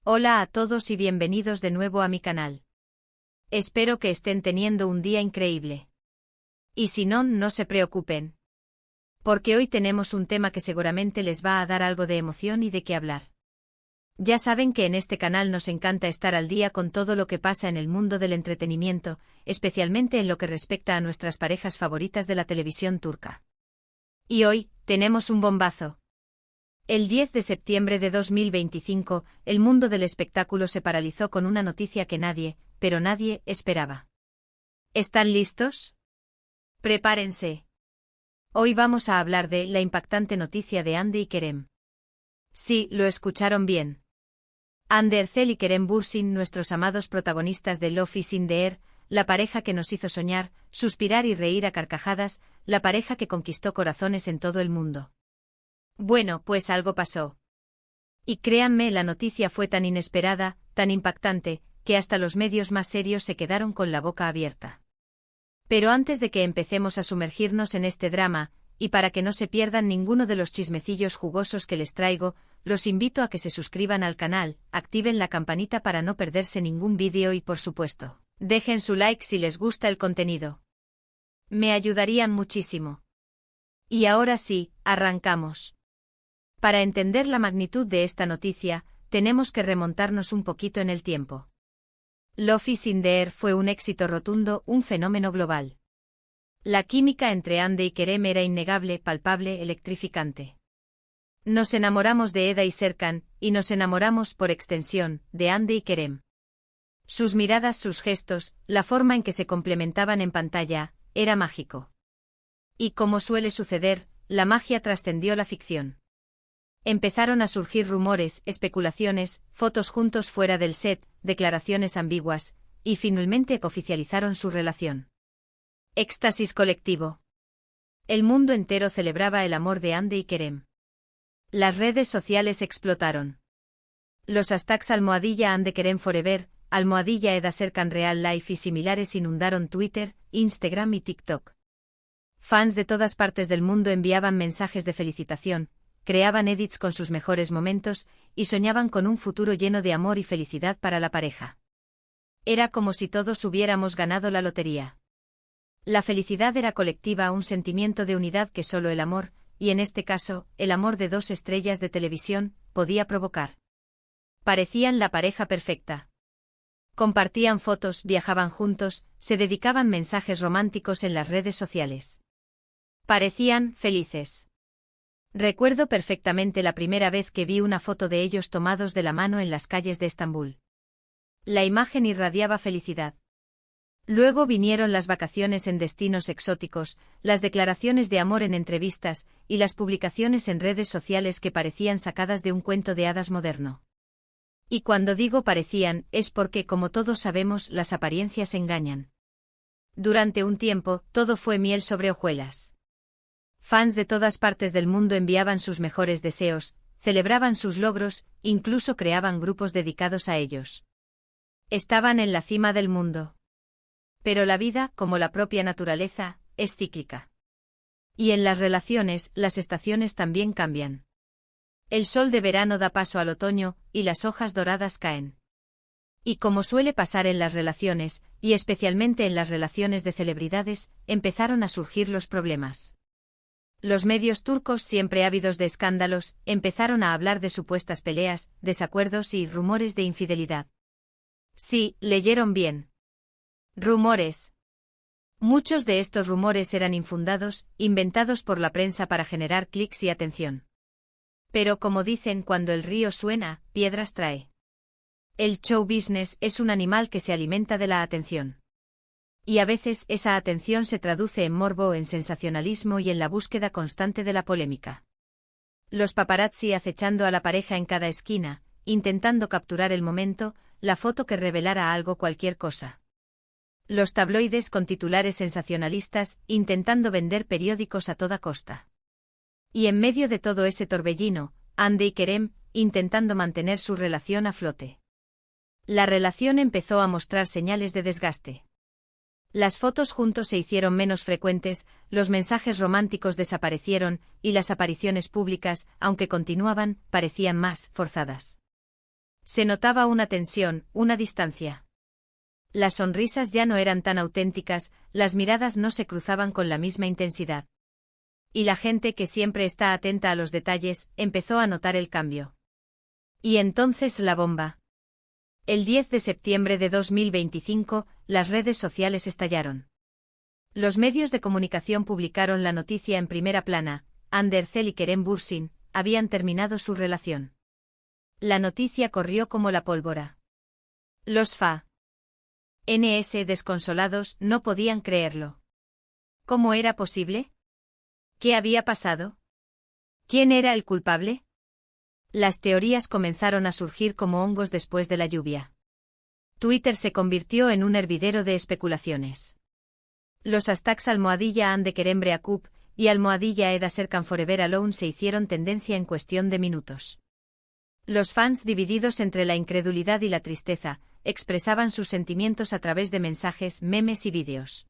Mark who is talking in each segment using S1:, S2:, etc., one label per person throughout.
S1: Hola a todos y bienvenidos de nuevo a mi canal. Espero que estén teniendo un día increíble. Y si no, no se preocupen. Porque hoy tenemos un tema que seguramente les va a dar algo de emoción y de qué hablar. Ya saben que en este canal nos encanta estar al día con todo lo que pasa en el mundo del entretenimiento, especialmente en lo que respecta a nuestras parejas favoritas de la televisión turca. Y hoy, tenemos un bombazo. El 10 de septiembre de 2025, el mundo del espectáculo se paralizó con una noticia que nadie, pero nadie, esperaba. ¿Están listos? Prepárense. Hoy vamos a hablar de la impactante noticia de Hande y Kerem. Sí, lo escucharon bien. Hande Erçel y Kerem Bürsin, nuestros amados protagonistas de Love is in the Air, la pareja que nos hizo soñar, suspirar y reír a carcajadas, la pareja que conquistó corazones en todo el mundo. Bueno, pues algo pasó. Y créanme, la noticia fue tan inesperada, tan impactante, que hasta los medios más serios se quedaron con la boca abierta. Pero antes de que empecemos a sumergirnos en este drama, y para que no se pierdan ninguno de los chismecillos jugosos que les traigo, los invito a que se suscriban al canal, activen la campanita para no perderse ningún vídeo y por supuesto, dejen su like si les gusta el contenido. Me ayudarían muchísimo. Y ahora sí, arrancamos. Para entender la magnitud de esta noticia, tenemos que remontarnos un poquito en el tiempo. Love is in the Air fue un éxito rotundo, un fenómeno global. La química entre Hande y Kerem era innegable, palpable, electrificante. Nos enamoramos de Eda y Serkan, y nos enamoramos, por extensión, de Hande y Kerem. Sus miradas, sus gestos, la forma en que se complementaban en pantalla, era mágico. Y como suele suceder, la magia trascendió la ficción. Empezaron a surgir rumores, especulaciones, fotos juntos fuera del set, declaraciones ambiguas, y finalmente oficializaron su relación. Éxtasis colectivo. El mundo entero celebraba el amor de Hande y Kerem. Las redes sociales explotaron. Los hashtags #Hande Kerem Forever, #Eda Serkan Real Life y similares inundaron Twitter, Instagram y TikTok. Fans de todas partes del mundo enviaban mensajes de felicitación, creaban edits con sus mejores momentos, y soñaban con un futuro lleno de amor y felicidad para la pareja. Era como si todos hubiéramos ganado la lotería. La felicidad era colectiva, un sentimiento de unidad que solo el amor, y en este caso, el amor de dos estrellas de televisión, podía provocar. Parecían la pareja perfecta. Compartían fotos, viajaban juntos, se dedicaban mensajes románticos en las redes sociales. Parecían felices. Recuerdo perfectamente la primera vez que vi una foto de ellos tomados de la mano en las calles de Estambul. La imagen irradiaba felicidad. Luego vinieron las vacaciones en destinos exóticos, las declaraciones de amor en entrevistas, y las publicaciones en redes sociales que parecían sacadas de un cuento de hadas moderno. Y cuando digo parecían, es porque, como todos sabemos, las apariencias engañan. Durante un tiempo, todo fue miel sobre hojuelas. Fans de todas partes del mundo enviaban sus mejores deseos, celebraban sus logros, incluso creaban grupos dedicados a ellos. Estaban en la cima del mundo. Pero la vida, como la propia naturaleza, es cíclica. Y en las relaciones, las estaciones también cambian. El sol de verano da paso al otoño, y las hojas doradas caen. Y como suele pasar en las relaciones, y especialmente en las relaciones de celebridades, empezaron a surgir los problemas. Los medios turcos, siempre ávidos de escándalos, empezaron a hablar de supuestas peleas, desacuerdos y rumores de infidelidad. Sí, leyeron bien. Rumores. Muchos de estos rumores eran infundados, inventados por la prensa para generar clics y atención. Pero como dicen, cuando el río suena, piedras trae. El show business es un animal que se alimenta de la atención. Y a veces esa atención se traduce en morbo, en sensacionalismo y en la búsqueda constante de la polémica. Los paparazzi acechando a la pareja en cada esquina, intentando capturar el momento, la foto que revelara algo, cualquier cosa. Los tabloides con titulares sensacionalistas, intentando vender periódicos a toda costa. Y en medio de todo ese torbellino, Hande y Kerem, intentando mantener su relación a flote. La relación empezó a mostrar señales de desgaste. Las fotos juntos se hicieron menos frecuentes, los mensajes románticos desaparecieron, y las apariciones públicas, aunque continuaban, parecían más forzadas. Se notaba una tensión, una distancia. Las sonrisas ya no eran tan auténticas, las miradas no se cruzaban con la misma intensidad. Y la gente que siempre está atenta a los detalles, empezó a notar el cambio. Y entonces la bomba. El 10 de septiembre de 2025, las redes sociales estallaron. Los medios de comunicación publicaron la noticia en primera plana: Hande Erçel y Kerem Bürsin habían terminado su relación. La noticia corrió como la pólvora. Los fans desconsolados no podían creerlo. ¿Cómo era posible? ¿Qué había pasado? ¿Quién era el culpable? Las teorías comenzaron a surgir como hongos después de la lluvia. Twitter se convirtió en un hervidero de especulaciones. Los hashtags _Hande Kerem Break Up y _Eda Serkan Forever Alone se hicieron tendencia en cuestión de minutos. Los fans, divididos entre la incredulidad y la tristeza, expresaban sus sentimientos a través de mensajes, memes y vídeos.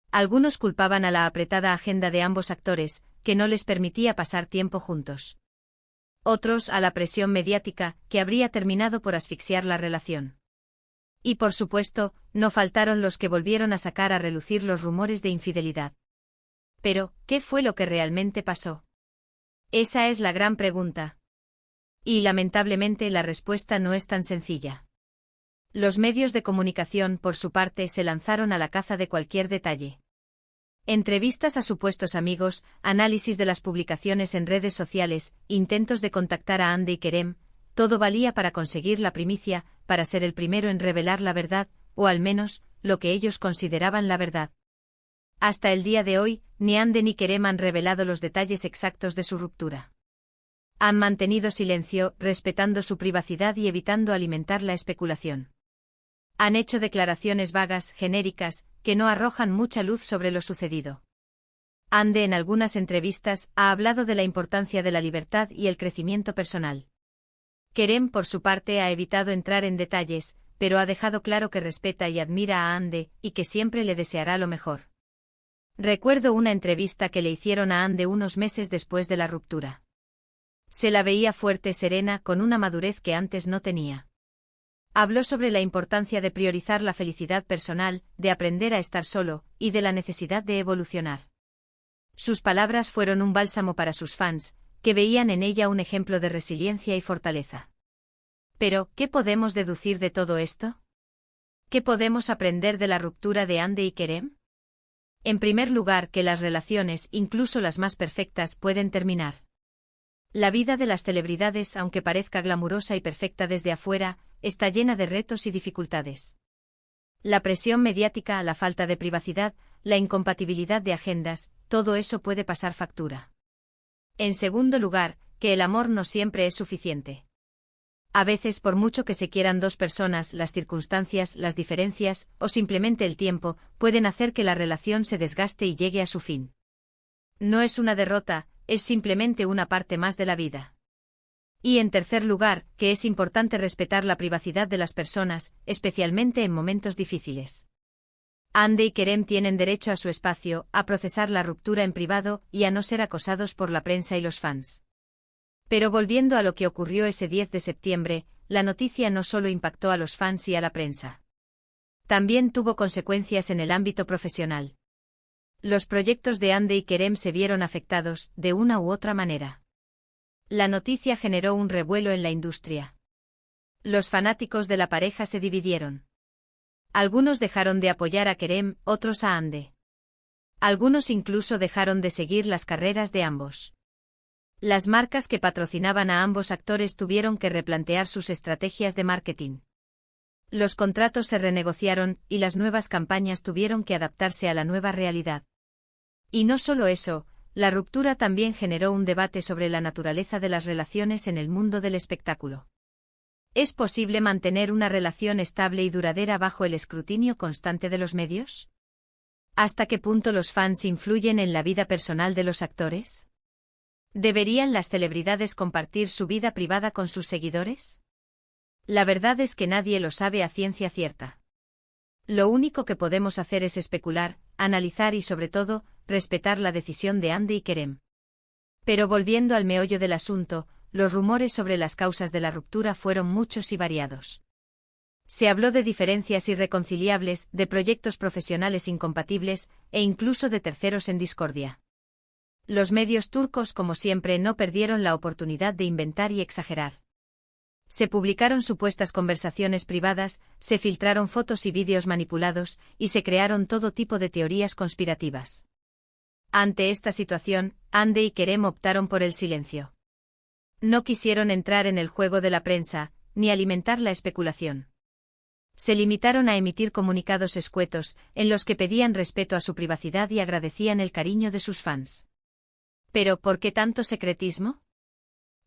S1: Algunos culpaban a la apretada agenda de ambos actores, que no les permitía pasar tiempo juntos. Otros a la presión mediática, que habría terminado por asfixiar la relación. Y por supuesto, no faltaron los que volvieron a sacar a relucir los rumores de infidelidad. Pero, ¿qué fue lo que realmente pasó? Esa es la gran pregunta. Y lamentablemente la respuesta no es tan sencilla. Los medios de comunicación, por su parte, se lanzaron a la caza de cualquier detalle. Entrevistas a supuestos amigos, análisis de las publicaciones en redes sociales, intentos de contactar a Hande y Kerem, todo valía para conseguir la primicia, para ser el primero en revelar la verdad, o al menos, lo que ellos consideraban la verdad. Hasta el día de hoy, ni Hande ni Kerem han revelado los detalles exactos de su ruptura. Han mantenido silencio, respetando su privacidad y evitando alimentar la especulación. Han hecho declaraciones vagas, genéricas, que no arrojan mucha luz sobre lo sucedido. Hande en algunas entrevistas ha hablado de la importancia de la libertad y el crecimiento personal. Kerem, por su parte, ha evitado entrar en detalles, pero ha dejado claro que respeta y admira a Hande, y que siempre le deseará lo mejor. Recuerdo una entrevista que le hicieron a Hande unos meses después de la ruptura. Se la veía fuerte, serena, con una madurez que antes no tenía. Habló sobre la importancia de priorizar la felicidad personal, de aprender a estar solo, y de la necesidad de evolucionar. Sus palabras fueron un bálsamo para sus fans, que veían en ella un ejemplo de resiliencia y fortaleza. Pero, ¿qué podemos deducir de todo esto? ¿Qué podemos aprender de la ruptura de Hande y Kerem? En primer lugar, que las relaciones, incluso las más perfectas, pueden terminar. La vida de las celebridades, aunque parezca glamurosa y perfecta desde afuera, está llena de retos y dificultades. La presión mediática, la falta de privacidad, la incompatibilidad de agendas, todo eso puede pasar factura. En segundo lugar, que el amor no siempre es suficiente. A veces, por mucho que se quieran dos personas, las circunstancias, las diferencias, o simplemente el tiempo, pueden hacer que la relación se desgaste y llegue a su fin. No es una derrota, es simplemente una parte más de la vida. Y en tercer lugar, que es importante respetar la privacidad de las personas, especialmente en momentos difíciles. Hande y Kerem tienen derecho a su espacio, a procesar la ruptura en privado y a no ser acosados por la prensa y los fans. Pero volviendo a lo que ocurrió ese 10 de septiembre, la noticia no solo impactó a los fans y a la prensa. También tuvo consecuencias en el ámbito profesional. Los proyectos de Hande y Kerem se vieron afectados, de una u otra manera. La noticia generó un revuelo en la industria. Los fanáticos de la pareja se dividieron. Algunos dejaron de apoyar a Kerem, otros a Hande. Algunos incluso dejaron de seguir las carreras de ambos. Las marcas que patrocinaban a ambos actores tuvieron que replantear sus estrategias de marketing. Los contratos se renegociaron, y las nuevas campañas tuvieron que adaptarse a la nueva realidad. Y no solo eso, la ruptura también generó un debate sobre la naturaleza de las relaciones en el mundo del espectáculo. ¿Es posible mantener una relación estable y duradera bajo el escrutinio constante de los medios? ¿Hasta qué punto los fans influyen en la vida personal de los actores? ¿Deberían las celebridades compartir su vida privada con sus seguidores? La verdad es que nadie lo sabe a ciencia cierta. Lo único que podemos hacer es especular, analizar y sobre todo, respetar la decisión de Hande y Kerem. Pero volviendo al meollo del asunto, los rumores sobre las causas de la ruptura fueron muchos y variados. Se habló de diferencias irreconciliables, de proyectos profesionales incompatibles, e incluso de terceros en discordia. Los medios turcos, como siempre, no perdieron la oportunidad de inventar y exagerar. Se publicaron supuestas conversaciones privadas, se filtraron fotos y vídeos manipulados, y se crearon todo tipo de teorías conspirativas. Ante esta situación, Hande y Kerem optaron por el silencio. No quisieron entrar en el juego de la prensa, ni alimentar la especulación. Se limitaron a emitir comunicados escuetos, en los que pedían respeto a su privacidad y agradecían el cariño de sus fans. ¿Pero por qué tanto secretismo?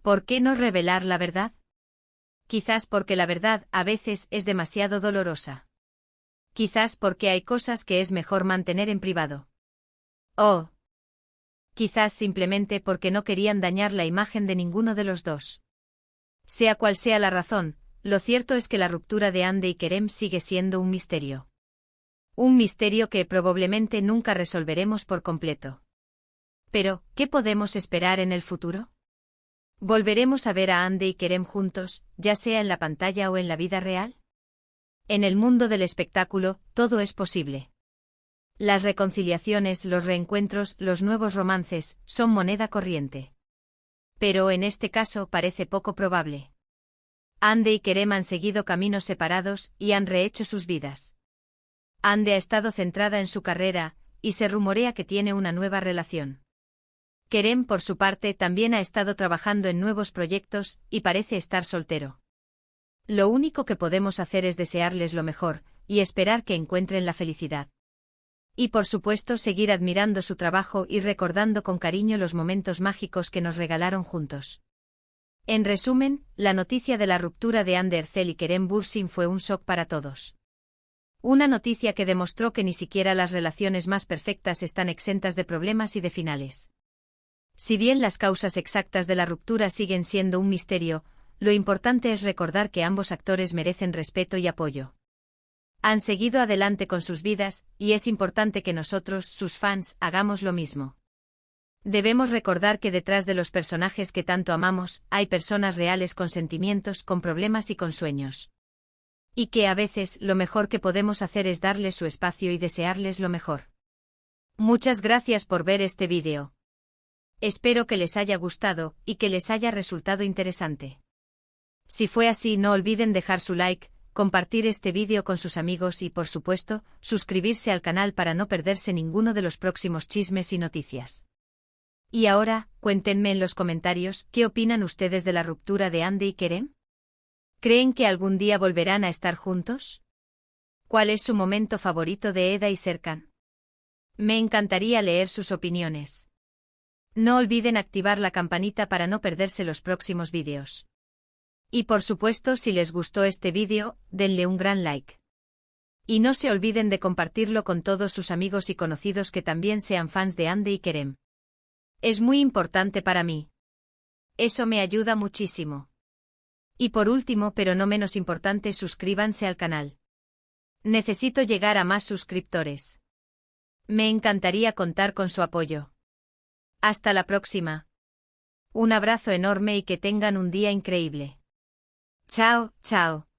S1: ¿Por qué no revelar la verdad? Quizás porque la verdad, a veces, es demasiado dolorosa. Quizás porque hay cosas que es mejor mantener en privado. Oh. Quizás simplemente porque no querían dañar la imagen de ninguno de los dos. Sea cual sea la razón, lo cierto es que la ruptura de Hande y Kerem sigue siendo un misterio. Un misterio que probablemente nunca resolveremos por completo. Pero, ¿qué podemos esperar en el futuro? ¿Volveremos a ver a Hande y Kerem juntos, ya sea en la pantalla o en la vida real? En el mundo del espectáculo, todo es posible. Las reconciliaciones, los reencuentros, los nuevos romances, son moneda corriente. Pero en este caso parece poco probable. Hande y Kerem han seguido caminos separados y han rehecho sus vidas. Hande ha estado centrada en su carrera, y se rumorea que tiene una nueva relación. Kerem, por su parte, también ha estado trabajando en nuevos proyectos, y parece estar soltero. Lo único que podemos hacer es desearles lo mejor, y esperar que encuentren la felicidad. Y por supuesto seguir admirando su trabajo y recordando con cariño los momentos mágicos que nos regalaron juntos. En resumen, la noticia de la ruptura de Hande Erçel y Kerem Bürsin fue un shock para todos. Una noticia que demostró que ni siquiera las relaciones más perfectas están exentas de problemas y de finales. Si bien las causas exactas de la ruptura siguen siendo un misterio, lo importante es recordar que ambos actores merecen respeto y apoyo. Han seguido adelante con sus vidas, y es importante que nosotros, sus fans, hagamos lo mismo. Debemos recordar que detrás de los personajes que tanto amamos, hay personas reales con sentimientos, con problemas y con sueños. Y que a veces lo mejor que podemos hacer es darles su espacio y desearles lo mejor. Muchas gracias por ver este vídeo. Espero que les haya gustado, y que les haya resultado interesante. Si fue así, no olviden dejar su like, compartir este vídeo con sus amigos y, por supuesto, suscribirse al canal para no perderse ninguno de los próximos chismes y noticias. Y ahora, cuéntenme en los comentarios, ¿qué opinan ustedes de la ruptura de Hande y Kerem? ¿Creen que algún día volverán a estar juntos? ¿Cuál es su momento favorito de Eda y Serkan? Me encantaría leer sus opiniones. No olviden activar la campanita para no perderse los próximos vídeos. Y por supuesto, si les gustó este vídeo, denle un gran like. Y no se olviden de compartirlo con todos sus amigos y conocidos que también sean fans de Hande y Kerem. Es muy importante para mí. Eso me ayuda muchísimo. Y por último, pero no menos importante, suscríbanse al canal. Necesito llegar a más suscriptores. Me encantaría contar con su apoyo. Hasta la próxima. Un abrazo enorme y que tengan un día increíble. Chao, chao.